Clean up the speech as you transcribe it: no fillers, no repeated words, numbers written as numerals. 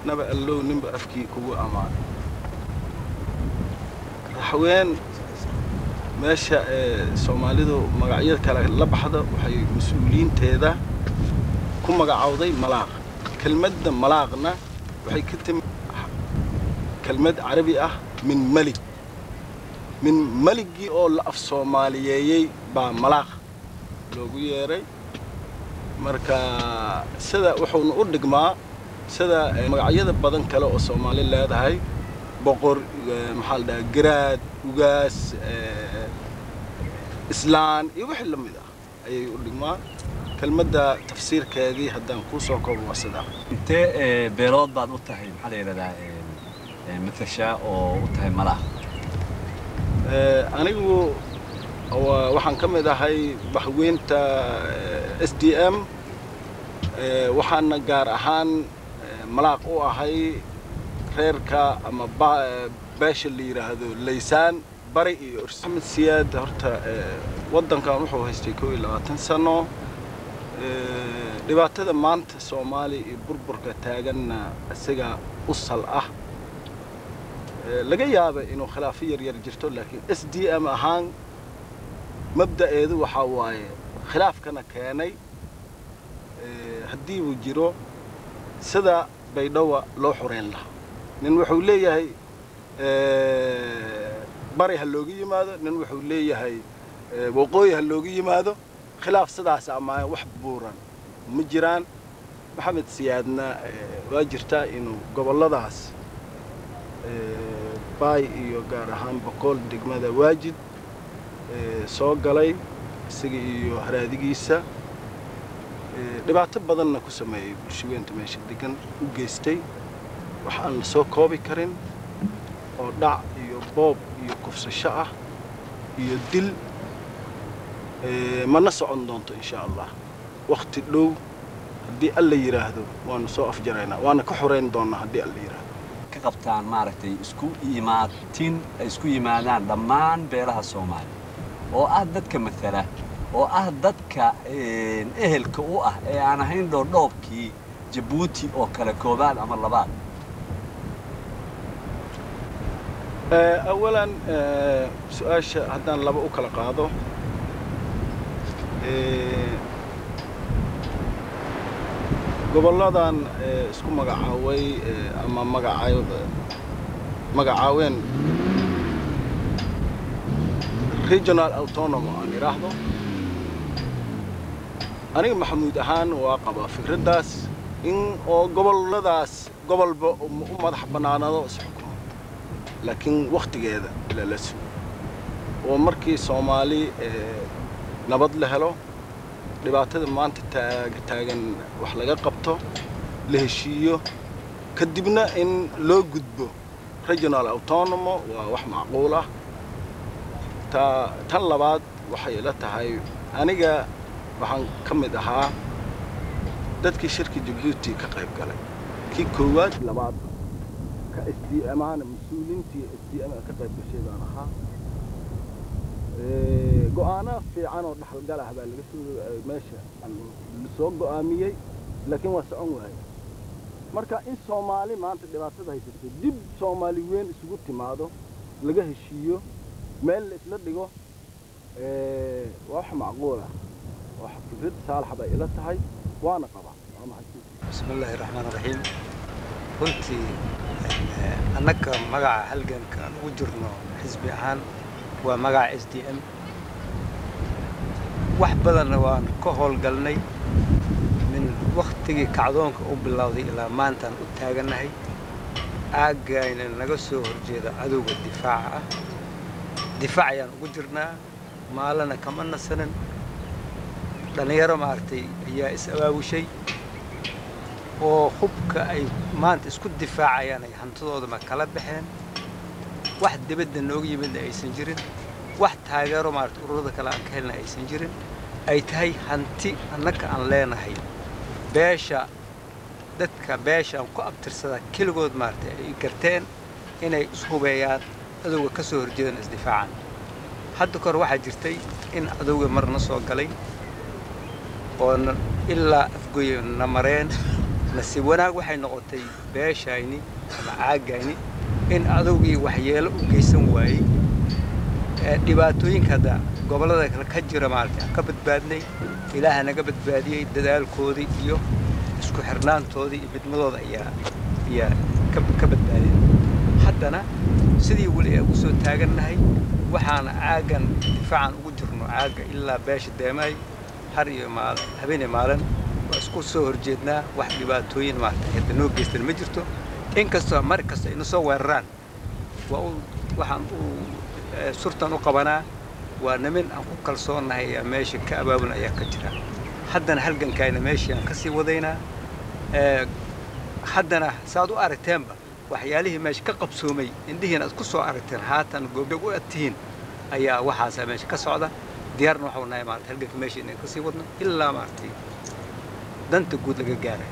نبأ اللو نبأ أفكي كوا أمان حوين ماشى سومالي دو مقعيد كلا لبحضة وحي مسؤولين تهذا كم مقعودي ملاق كلمة ملاقنا وحي كتم كلمة عربي من ملك من ملكي أو لأف سوماليي با ملاق لوجو يري مركا سدا وحون أردق ما سدا مقعيد بدن كلا أو سومالي لا هاي بقر محل ده جراد وجاس إسلام يروح اللي مذا أي يقول لك ما كلمة ده تفسير كذي هدان كوسو كوب وسدا أنت بيرود بعد وتهي محل يردا مثل شاء أو وتهي ملا أنا جو وحن كم ده هاي بحوين تا SDM وحن جار أهان ملاقو هاي خيرك أما باش اللي يرهدو الليسان بري محمد سياد هرتا ودن كان وحو هيستيكو إلا تنسانو dhibaatada maanta Soomaali iyo burburka taagan asiga usal laga yaabo inuu khilaaf yar jirto laakiin SDM ahaan mabda'eedu waxa waaye khilaafkana keenay hadii uu jiro sida baydhawa loo xoreyn lahaa nin wuxuu leeyahay bari ha looga yimaado nin wuxuu leeyahay waqooyi ha looga yimaado khilaaf sidaas ama wax buuran ma jiraan maxamed siyaadna waa jirtaa inuu goboladaas baay iyo gaar ahaan boqol degmada waajid soo galay isaga iyo haraadigiisa dhibaato badanna ku sameeyay bulshooyinka meesha degan u geystay waxaan la soo koobi karin oo dhac iyo boob iyo kufsasho iyo dil ما نسعون دونتو إن شاء الله وقت لو هدي الله يراهدو وأنا صوف جرينا وأنا كحورين دونا هدي الله يراهدو كقبتان مارتي اسكو إيمانان ضمان بيرها الصومال وأهدت كمثلة وأهدت كأهل كوأه أنا هين دور كي جيبوتي أو كلاكوبان أمر لبان أولاً سؤال هدان لبا أكل قاضو gobolladan isku magacaaway ama magacaaween regional autonomy aan iraahdo aniga maxamuud ahaan waa qaba fikradaas in oo gobolladaas gobolba u madax banaanado isxukumo laakiin waqtigeeda la sugo oo markii Soomaali nabad la helo dhibaatada maanta taagan wax laga qabto la heshiiyo kadibna in loo gudbo regional autonomy waa wax macquul tan labaad waxay la tahay aniga waxaan ka mid ahaa dadkii shirki Djibouti ka qayb galay kii koowaad labaad ka SDM ana mas'uuliintii SDM ka qayb gashay baan ahaa go'aana fiican oo dhaxal gal baa laga soo meesha soo go'aamiyay laakiin waa socon waayay marka in Soomaali maanta dhibaatada haysato dib Soomaali weyn isugu timaado laga heshiiyo meel isla dhigo wax macquul wax fikrad saalax bay ila tahay waana qaba bismillaahir rahmaanir rahiim kuntii annaka magaca halganka ugu jirno xisbi ahaan ومجا SDM وحبذا وان كهول قلني من وقت كعدونك وبالله إلى ما أنت أتاجنا هي أجاين نجسوا رجيدا عدو دفاع يعني وجرنا ما لنا كمان سنة لأن يرى مارتي هي إسأوا شيء وخبك أي ما أنت اسكت دفاع يعني هنتظر ما كلب بحين واحد بدنا نوجي بدنا أي سنجرين واحد هاجروا مارت أرضك لا أنكهلنا أي سنجرين أي تهي هنتي أنك أن لنا هي باشا دتك باشا أنكو أبترسدا كل جود مارت يكرتين هنا صحوبيات أدوج كسر جدا دفاعا حد كر واحد جرتي إن أدوج مرة نصو قلي وإلا أفقي نمرين nasiib wanaag waxay noqotay beeshayni ama caagayni in adowgii waxyeelo u geysan waayey dhibaatooyinka hadda gobollada kale ka jira maaragtay ka badbaadnay ilaaha naga badbaadiyey dadaalkoodii iyo isku xirnaantoodii iyo midmadooda ayaa ka badbaadiyey haddana sidii weli ugu soo taagannahay waxaana caagan difaacan ugu jirno caaga ilaa beesha deemay har iyo habeen maalin waa isku soo horjeednaa wax dhibaatooyin maaragtay hadda noo geystan ma jirto inkastoo mar kasta ina soo weeraraan waxaan surtan u qabanaa waa niman aan ku kalsoonahay ayaa meesha ka abaabulna ayaa ka jira haddana halgankayna meeshii aan ka sii wadaynaa haddana saad u aragteenba waxyaalihii meesha ka qabsoomay indhihiina aad ku soo aragteen haatan goobjoog u adtihiin ayaa waxaasaa meesha ka socda diyaarna waxau nahay maaragtay halganka meesha inaan ka sii wadno ilaa maaragtay danta guud laga gaaray